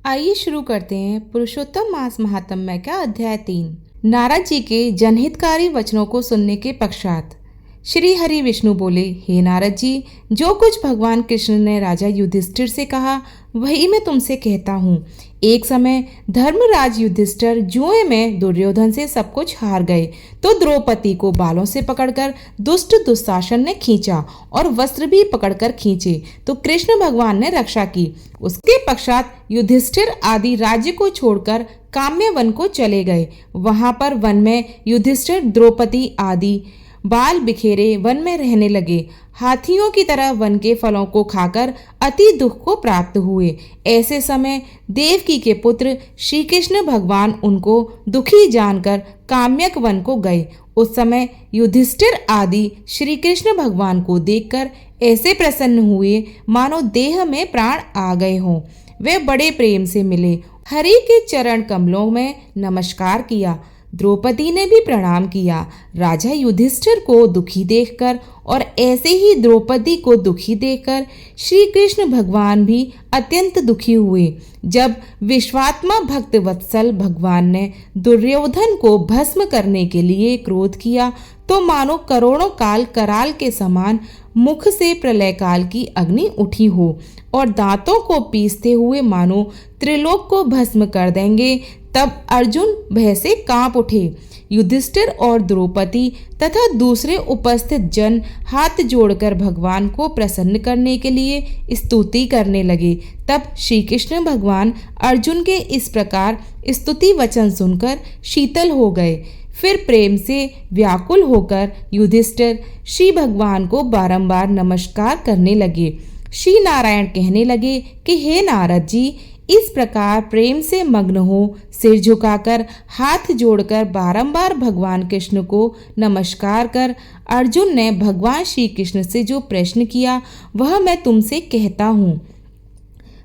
आइए शुरू करते हैं पुरुषोत्तम मास महात्म्य का अध्याय 3। नारद जी के जनहितकारी वचनों को सुनने के पश्चात श्री हरि विष्णु बोले, हे नारद जी, जो कुछ भगवान कृष्ण ने राजा युधिष्ठिर से कहा वही मैं तुमसे कहता हूँ। एक समय धर्मराज युधिष्ठिर जुए में दुर्योधन से सब कुछ हार गए तो द्रौपदी को बालों से पकड़कर दुष्ट दुशासन ने खींचा और वस्त्र भी पकड़कर खींचे तो कृष्ण भगवान ने रक्षा की। उसके पश्चात युधिष्ठिर आदि राज्य को छोड़कर काम्य वन को चले गए। वहां पर वन में युधिष्ठिर द्रौपदी आदि बाल बिखेरे वन में रहने लगे। हाथियों की तरह वन के फलों को खाकर अति दुख को प्राप्त हुए। ऐसे समय देवकी के पुत्र श्री कृष्ण भगवान उनको दुखी जानकर काम्यक वन को गए। उस समय युधिष्ठिर आदि श्री कृष्ण भगवान को देखकर ऐसे प्रसन्न हुए मानो देह में प्राण आ गए हों। वे बड़े प्रेम से मिले, हरि के चरण कमलों में नमस्कार किया। द्रौपदी ने भी प्रणाम किया। राजा युधिष्ठिर को दुखी देखकर और ऐसे ही द्रौपदी को दुखी देखकर श्री कृष्ण भगवान भी अत्यंत दुखी हुए। जब विश्वात्मा भक्त वत्सल भगवान ने दुर्योधन को भस्म करने के लिए क्रोध किया तो मानो करोड़ों काल कराल के समान मुख से प्रलय काल की अग्नि उठी हो और दांतों को पीसते हुए मानो त्रिलोक को भस्म कर देंगे। तब अर्जुन भय से कांप उठे। युधिष्ठिर और द्रौपदी तथा दूसरे उपस्थित जन हाथ जोड़कर भगवान को प्रसन्न करने के लिए स्तुति करने लगे। तब श्री कृष्ण भगवान अर्जुन के इस प्रकार स्तुति वचन सुनकर शीतल हो गए। फिर प्रेम से व्याकुल होकर युधिष्ठिर श्री भगवान को बारंबार नमस्कार करने लगे। श्री नारायण कहने लगे कि हे नारद जी, इस प्रकार प्रेम से मग्न हो सिर झुकाकर हाथ जोड़कर बारंबार भगवान कृष्ण को नमस्कार कर अर्जुन ने भगवान श्री कृष्ण से जो प्रश्न किया वह मैं तुमसे कहता हूँ।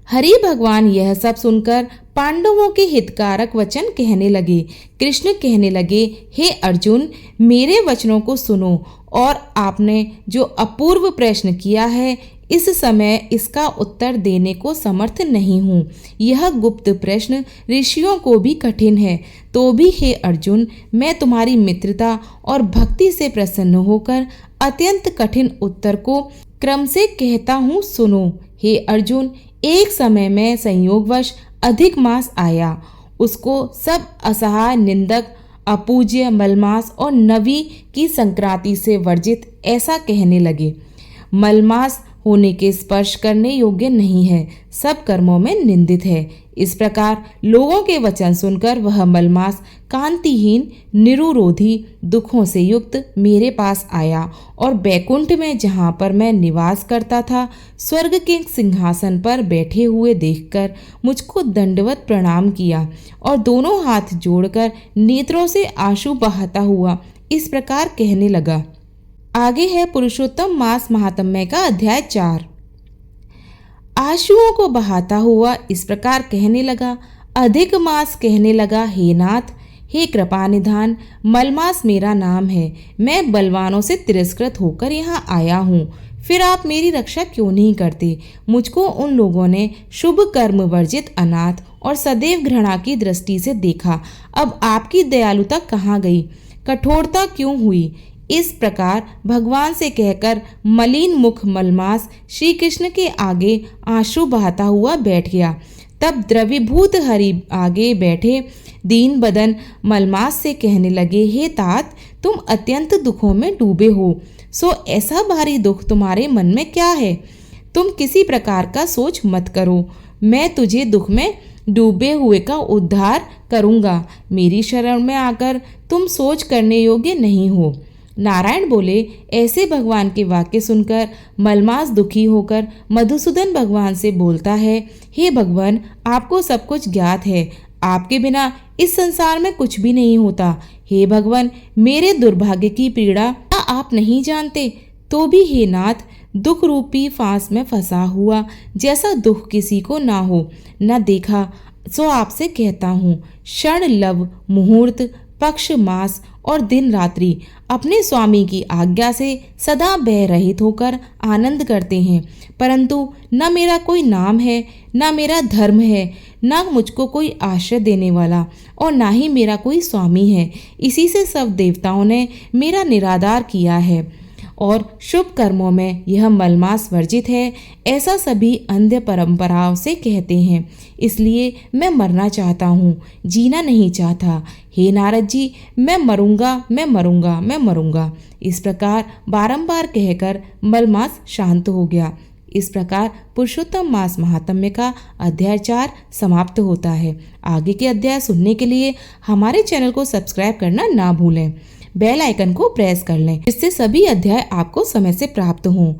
हरि भगवान यह सब सुनकर पांडवों के हितकारक वचन कहने लगे। कृष्ण कहने लगे, हे अर्जुन, मेरे वचनों को सुनो और आपने जो अपूर्व प्रश्न किया है इस समय इसका उत्तर देने को समर्थ नहीं हूँ। यह गुप्त प्रश्न ऋषियों को भी कठिन है, तो भी हे अर्जुन, मैं तुम्हारी मित्रता और भक्ति से प्रसन्न होकर अत्यंत कठिन उत्तर को क्रम से कहता हूँ, सुनो। हे अर्जुन, एक समय में संयोगवश अधिक मास आया। उसको सब असहाय, निंदक, अपूज्य, मलमास और नवी की संक्रांति से वर्जित ऐसा कहने लगे। मलमास होने के स्पर्श करने योग्य नहीं है, सब कर्मों में निंदित है। इस प्रकार लोगों के वचन सुनकर वह मलमास कांतिहीन, निरुरोधी, दुखों से युक्त मेरे पास आया और बैकुंठ में, जहाँ पर मैं निवास करता था, स्वर्ग के सिंहासन पर बैठे हुए देखकर मुझको दंडवत प्रणाम किया और दोनों हाथ जोड़कर नेत्रों से आंसू बहाता हुआ इस प्रकार कहने लगा। आगे है पुरुषोत्तम मास महात्म्य का अध्याय 4। आंसुओं को बहाता हुआ इस प्रकार कहने लगा। अधिक मास कहने लगा, हे नाथ, हे कृपा निधान, मलमास मेरा नाम है। मैं बलवानों से तिरस्कृत होकर यहाँ आया हूँ। फिर आप मेरी रक्षा क्यों नहीं करते? मुझको उन लोगों ने शुभ कर्म वर्जित, अनाथ और सदैव घृणा की दृष्टि से देखा। अब आपकी दयालुता कहाँ गई? कठोरता क्यों हुई? इस प्रकार भगवान से कहकर मलिन मुख मलमास श्री कृष्ण के आगे आंसू बहाता हुआ बैठ गया। तब द्रवीभूत हरि आगे बैठे दीन बदन मलमास से कहने लगे, हे तात, तुम अत्यंत दुखों में डूबे हो, सो ऐसा भारी दुख तुम्हारे मन में क्या है? तुम किसी प्रकार का सोच मत करो, मैं तुझे दुख में डूबे हुए का उद्धार करूँगा। मेरी शरण में आकर तुम सोच करने योग्य नहीं हो। नारायण बोले, ऐसे भगवान के वाक्य सुनकर मलमास दुखी होकर मधुसूदन भगवान से बोलता है, हे भगवान, आपको सब कुछ ज्ञात है, आपके बिना इस संसार में कुछ भी नहीं होता। हे भगवान, मेरे दुर्भाग्य की पीड़ा आप नहीं जानते? तो भी हे नाथ, दुख रूपी फांस में फंसा हुआ जैसा दुख किसी को ना हो, न देखा, सो आपसे कहता हूँ, क्षण लव मुहूर्त पक्ष मास और दिन रात्रि अपने स्वामी की आज्ञा से सदा भय रहित होकर आनंद करते हैं, परंतु न मेरा कोई नाम है, न मेरा धर्म है, न मुझको कोई आश्रय देने वाला और ना ही मेरा कोई स्वामी है। इसी से सब देवताओं ने मेरा निरादर किया है और शुभ कर्मों में यह मलमास वर्जित है, ऐसा सभी अंध्य परंपराओं से कहते हैं। इसलिए मैं मरना चाहता हूँ, जीना नहीं चाहता। हे नारद जी, मैं मरूंगा, मैं मरूंगा, मैं मरूंगा। इस प्रकार बारंबार कहकर मलमास शांत हो गया। इस प्रकार पुरुषोत्तम मास महात्म्य का अध्याय 4 समाप्त होता है। आगे के अध्याय सुनने के लिए हमारे चैनल को सब्सक्राइब करना ना भूलें। बेल आइकन को प्रेस कर लें, जिससे सभी अध्याय आपको समय से प्राप्त हों।